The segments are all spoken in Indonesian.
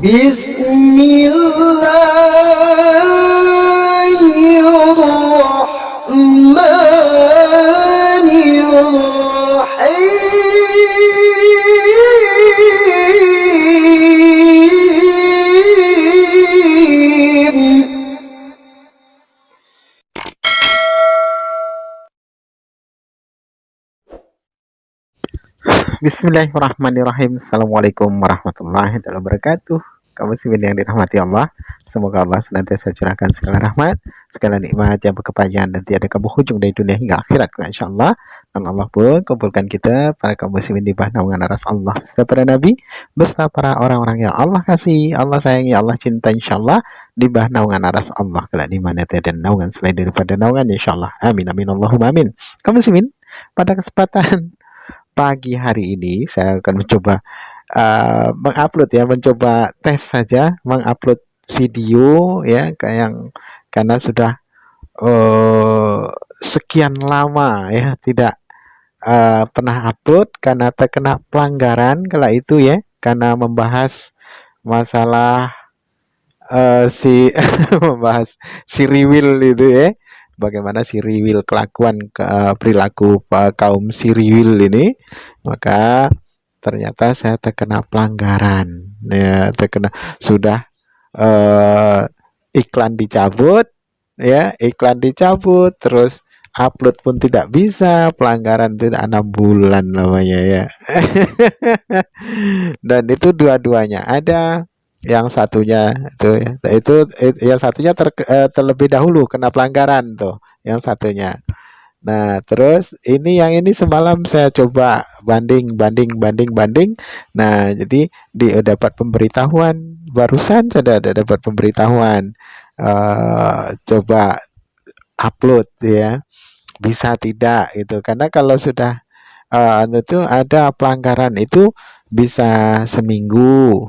Bismillahirrahmanirrahim. Bismillahirrahmanirrahim. Assalamualaikum warahmatullahi wabarakatuh. Kaum muslimin yang dirahmati Allah, semoga Allah senantiasa curahkan segala rahmat, segala nikmat yang berkepanjangan dan tiada berhujung dari dunia hingga akhirat, insyaallah. Dan Allah pun kumpulkan kita para kaum muslimin di bawah naungan aras Allah beserta para nabi, beserta para orang-orang yang Allah kasih, Allah sayangi, Allah cinta, insyaallah di bawah naungan aras Allah kelak di mana tiada naungan selain daripada naungan, insyaallah. Amin amin Allahumma amin. Kaum muslimin, pada kesempatan pagi hari ini saya akan mencoba mengupload ya, mencoba tes saja mengupload video ya, karena sudah sekian lama ya tidak pernah upload karena terkena pelanggaran kala itu ya, karena membahas masalah membahas si riwil itu ya, bagaimana si riwil kelakuan perilaku kaum si riwil ini, maka ternyata saya terkena pelanggaran ya, sudah iklan dicabut ya, iklan dicabut, terus upload pun tidak bisa, pelanggaran tidak 6 bulan namanya ya. Dan itu dua-duanya ada, yang satunya itu yang satunya terlebih dahulu kena pelanggaran tuh yang satunya. Nah, terus yang ini semalam saya coba banding. Nah, jadi dapat pemberitahuan barusan, saya ada dapat pemberitahuan coba upload ya, bisa tidak gitu. Karena kalau sudah itu ada pelanggaran itu bisa seminggu,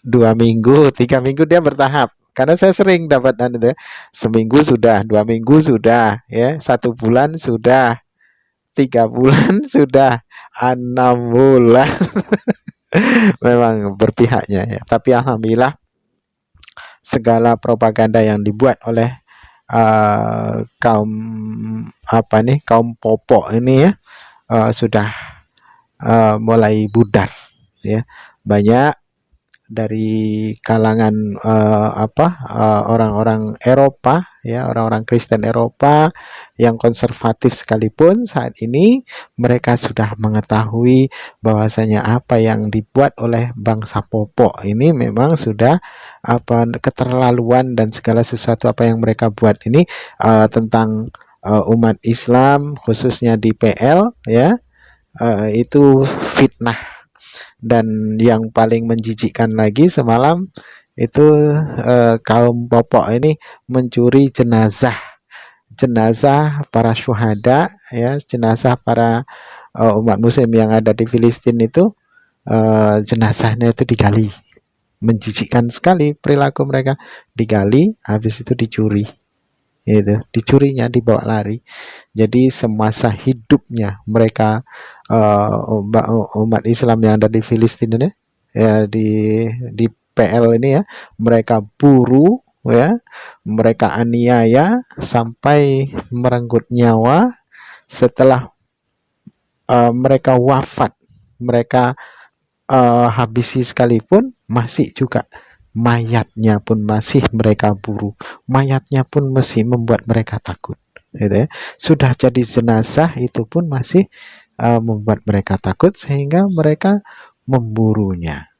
2 minggu, 3 minggu, dia bertahap. Karena saya sering dapat itu, seminggu sudah, 2 minggu sudah, ya, 1 bulan sudah, 3 bulan sudah, 6 bulan. Memang berpihaknya ya. Tapi alhamdulillah segala propaganda yang dibuat oleh kaum popok ini ya, sudah mulai pudar ya. Banyak dari kalangan orang-orang Eropa ya, orang-orang Kristen Eropa yang konservatif sekalipun, saat ini mereka sudah mengetahui bahwasanya apa yang dibuat oleh bangsa popok ini memang sudah keterlaluan, dan segala sesuatu apa yang mereka buat ini tentang umat Islam khususnya di PL ya, itu fitnah. Dan yang paling menjijikkan lagi, semalam itu kaum popok ini mencuri jenazah para syuhada ya, jenazah para umat muslim yang ada di Filistin itu, jenazahnya itu digali. Menjijikkan sekali perilaku mereka, digali habis itu dicuri. Itu dicurinya, dibawa lari. Jadi semasa hidupnya mereka umat Islam yang ada di Filistin ini ya, di PL ini ya, mereka buru ya, mereka aniaya sampai merenggut nyawa. Setelah mereka wafat, mereka habisi sekalipun, masih juga mayatnya pun masih mereka buru, mayatnya pun masih membuat mereka takut gitu ya. Sudah jadi jenazah itu pun masih membuat mereka takut, sehingga mereka memburunya,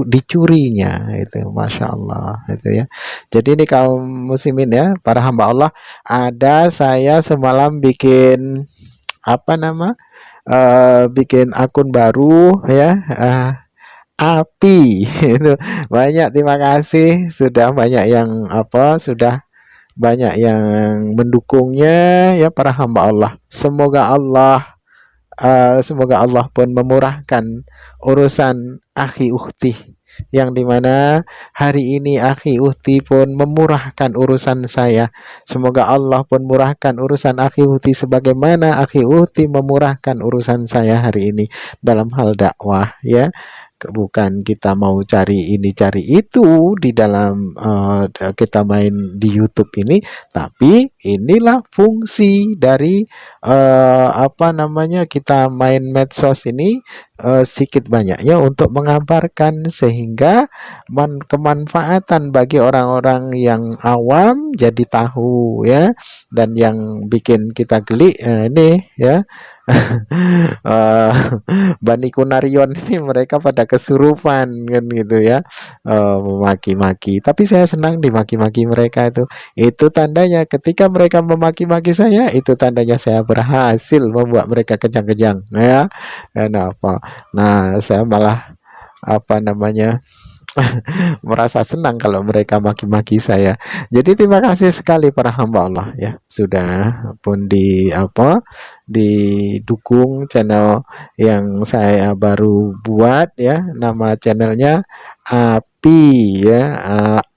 dicurinya itu, masya Allah itu ya. Jadi ini kaum muslimin ya, para hamba Allah, ada saya semalam bikin bikin akun baru ya, api itu banyak, terima kasih, sudah banyak yang sudah banyak yang mendukungnya ya, para hamba Allah. Semoga Allah pun memurahkan urusan akhi uhti, yang dimana hari ini akhi uhti pun memurahkan urusan saya. Semoga Allah pun murahkan urusan akhi uhti sebagaimana akhi uhti memurahkan urusan saya hari ini dalam hal dakwah ya. bukan kita mau cari ini cari itu di dalam kita main di YouTube ini, tapi inilah fungsi dari apa namanya, kita main medsos ini sedikit banyaknya untuk mengabarkan, sehingga kemanfaatan bagi orang-orang yang awam jadi tahu ya. Dan yang bikin kita geli ini ya, eh, Bani Kunarion ini mereka pada kesurupan kan gitu ya, memaki-maki. Tapi saya senang dimaki-maki mereka itu tandanya ketika mereka memaki-maki saya, itu tandanya saya berhasil membuat mereka kejang-kejang ya. Kenapa? Nah, saya malah apa namanya, merasa senang kalau mereka maki-maki saya. Jadi terima kasih sekali para hamba Allah ya, sudah pun di apa, didukung channel yang saya baru buat ya, nama channelnya API ya,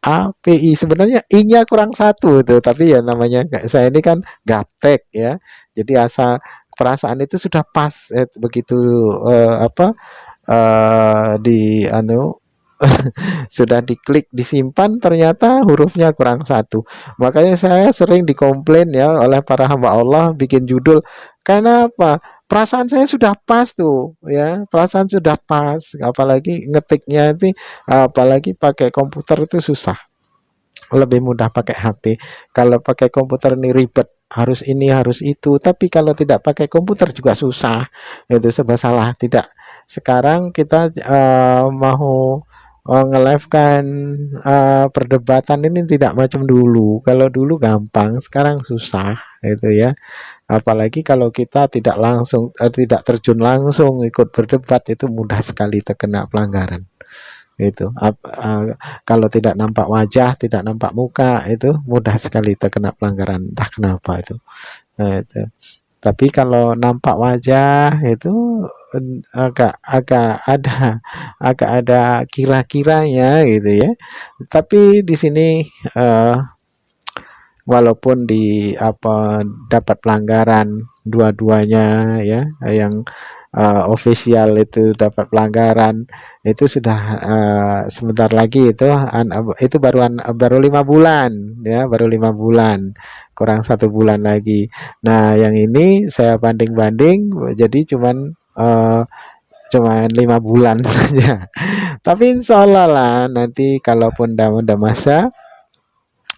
API. Sebenarnya I-nya kurang satu itu, tapi ya namanya saya ini kan gaptek ya. Jadi asal perasaan itu sudah pas begitu apa di anu sudah diklik disimpan, ternyata hurufnya kurang satu. Makanya saya sering dikomplain ya oleh para hamba Allah bikin judul, karena apa, perasaan saya sudah pas tuh ya, perasaan sudah pas, apalagi ngetiknya itu, apalagi pakai komputer itu susah, lebih mudah pakai HP. Kalau pakai komputer ini ribet, harus ini harus itu, tapi kalau tidak pakai komputer juga susah, itu serba salah. Tidak, sekarang kita mau nge-live kan perdebatan ini tidak macam dulu. Kalau dulu gampang, sekarang susah itu ya. Apalagi kalau kita tidak langsung tidak terjun langsung ikut berdebat, itu mudah sekali terkena pelanggaran itu. Kalau tidak nampak wajah, tidak nampak muka, itu mudah sekali terkena pelanggaran, entah kenapa itu. Nah, itu. Tapi kalau nampak wajah itu agak agak ada agak ada kira-kiranya gitu ya. Tapi di sini eh, walaupun di apa dapat pelanggaran dua-duanya ya, yang official itu dapat pelanggaran, itu sudah sebentar lagi itu baru 5 bulan ya, baru 5 bulan, kurang 1 bulan lagi. Nah yang ini saya banding-banding, jadi cuman 5 bulan saja. Tapi insya Allah lah, nanti kalaupun udah masa,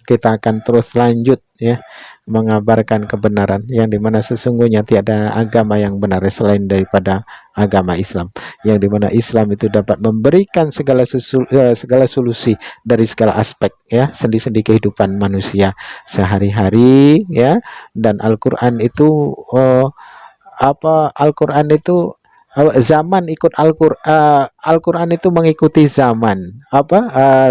kita akan terus lanjut ya, mengabarkan kebenaran, yang dimana sesungguhnya tiada agama yang benar selain daripada agama Islam, yang dimana Islam itu dapat memberikan segala solusi dari segala aspek ya, sendi-sendi kehidupan manusia sehari-hari ya. Dan Al-Quran itu Al-Quran itu zaman ikut Al-Quran, Al-Quran itu mengikuti zaman,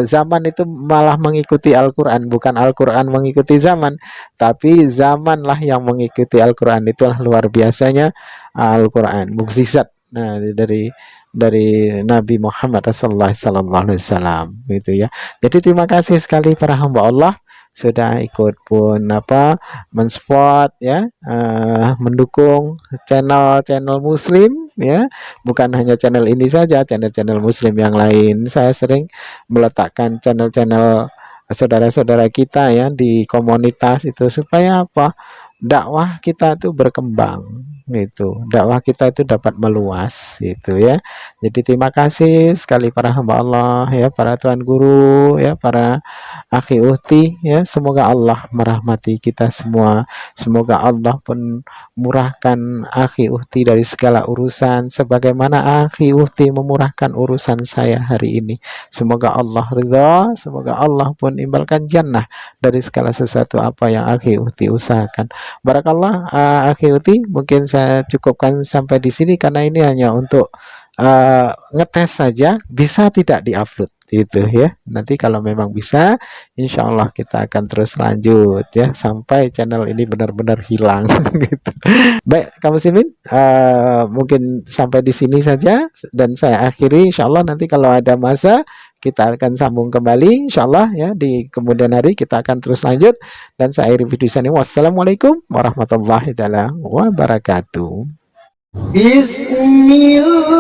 zaman itu malah mengikuti Al-Quran, bukan Al-Quran mengikuti zaman, tapi zamanlah yang mengikuti Al-Quran. Itulah luar biasanya Al-Quran, mukjizat nah dari Nabi Muhammad Rasulullah Sallallahu Alaihi Wasallam gitu ya. Jadi terima kasih sekali para hamba Allah sudah ikut pun mensupport ya, mendukung channel-channel muslim ya, bukan hanya channel ini saja, channel-channel muslim yang lain. Saya sering meletakkan channel-channel saudara-saudara kita ya di komunitas itu, supaya dakwah kita itu berkembang gitu, dakwah kita itu dapat meluas gitu ya. Jadi terima kasih sekali para hamba Allah ya, para tuan guru ya, para akhi uhti ya, semoga Allah merahmati kita semua, semoga Allah pun murahkan akhi uhti dari segala urusan, sebagaimana akhi uhti memurahkan urusan saya hari ini. Semoga Allah ridha, semoga Allah pun imbalkan jannah dari segala sesuatu apa yang akhi uhti usahakan. Barakallah akhi uhti, mungkin saya cukupkan sampai di sini karena ini hanya untuk ngetes saja, bisa tidak diupload itu ya. Nanti kalau memang bisa, insya Allah kita akan terus lanjut ya, sampai channel ini benar-benar hilang gitu. Baik kamu Simin, mungkin sampai di sini saja dan saya akhiri. Insya Allah nanti kalau ada masa kita akan sambung kembali insya Allah ya, di kemudian hari kita akan terus lanjut. Dan saya akhiri video ini. Wassalamualaikum warahmatullahi wabarakatuh. Bismillah.